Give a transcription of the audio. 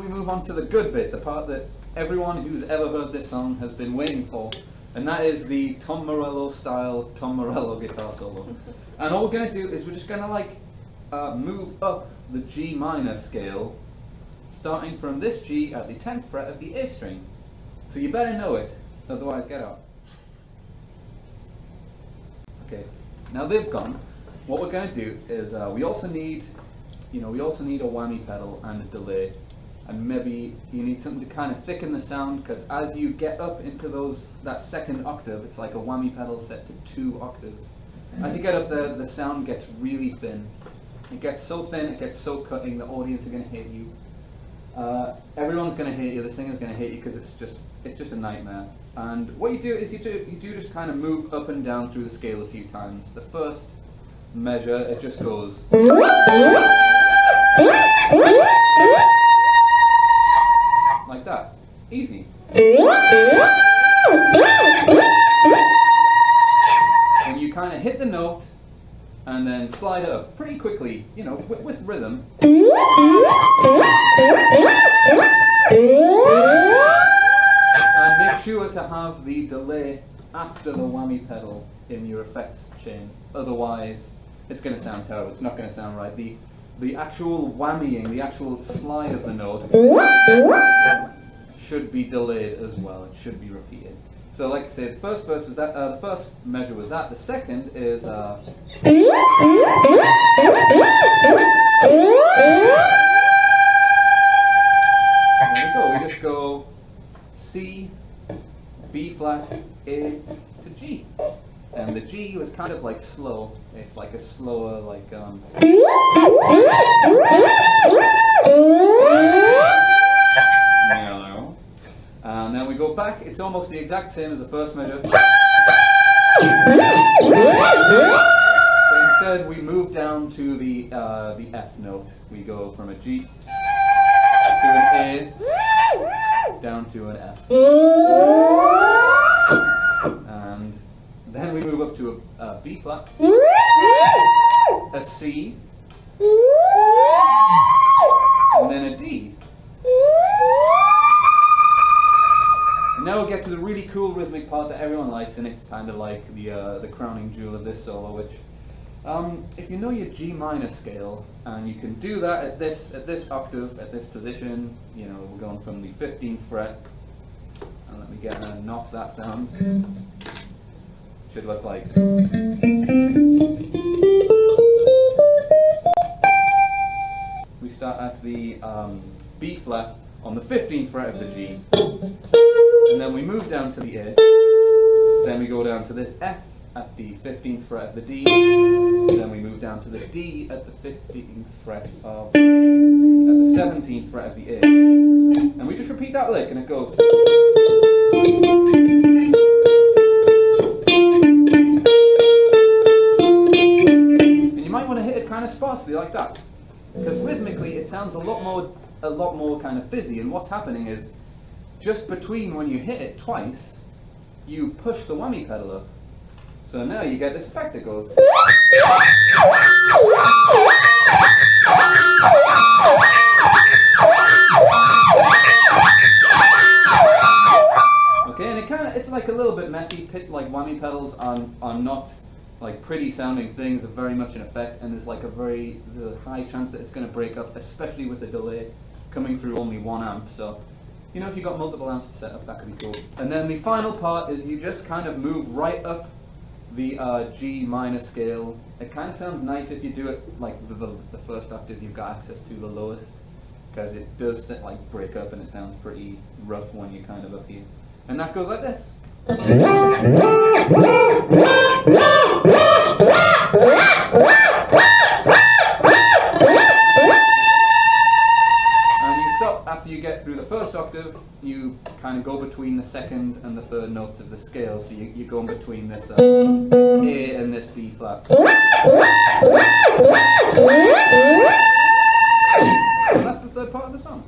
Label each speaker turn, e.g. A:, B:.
A: move on to the good bit, the part that everyone who's ever heard this song has been waiting for, and that is the Tom Morello style Tom Morello guitar solo. And all we're going to do is we're just going to like move up the G minor scale, starting from this G at the 10th fret of the A string. So you better know it, otherwise get out. Okay, now they've gone. What we're going to do is we also need a whammy pedal and a delay, and maybe you need something to kind of thicken the sound, because as you get up into that second octave, it's like a whammy pedal set to 2 octaves. As you get up there, the sound gets really thin. It gets so thin, it gets so cutting, the audience are going to hate you. Everyone's going to hate you, the singer's going to hate you, because it's just a nightmare. And what you do is you do just kind of move up and down through the scale a few times. The first measure, it just goes like that. Easy. And you kind of hit the note and then slide it up pretty quickly, you know, with rhythm. And make sure to have the delay after the whammy pedal in your effects chain. Otherwise, it's going to sound terrible. It's not going to sound right. The actual whammying, the actual slide of the note should be delayed as well. It should be repeated. So, like I said, the first verse was that. The first measure was that. The second is. There we go. We just go C, B flat, A to G. And the G was kind of like slow. It's like a slower, like and then we go back. It's almost the exact same as the first measure. But instead, we move down to the F note. We go from a G to an A, down to an F. And then we move up to a B flat, a C, and then a D. And now we'll get to the really cool rhythmic part that everyone likes, and it's kind of like the crowning jewel of this solo, which if you know your G minor scale, and you can do that at this octave, at this position, you know, we're going from the 15th fret, and let me get knock that sound. Should look like. We start at the B flat on the 15th fret of the G, and then we move down to the A, then we go down to this F at the 15th fret of the D, then we move down to the D at the 15th fret of, at the 17th fret of the A, and we just repeat that lick, and it goes. And you might want to hit it kind of sparsely like that, because rhythmically it sounds a lot more kind of busy, and what's happening is just between when you hit it twice, you push the whammy pedal up. So now you get this effect that goes. Okay, and it's like a little bit messy. Like whammy pedals are not like pretty sounding things, are very much an effect, and there's like the high chance that it's going to break up, especially with the delay coming through only 1 amp. So, you know, if you've got multiple amps to set up, that could be cool. And then the final part is you just kind of move right up the G minor scale. It kind of sounds nice if you do it like the first octave you've got access to, the lowest, because it does like break up and it sounds pretty rough when you're kind of up here. And that goes like this. After you get through the first octave, you kind of go between the second and the third notes of the scale. So you go in between this A and this B flat. So that's the third part of the song.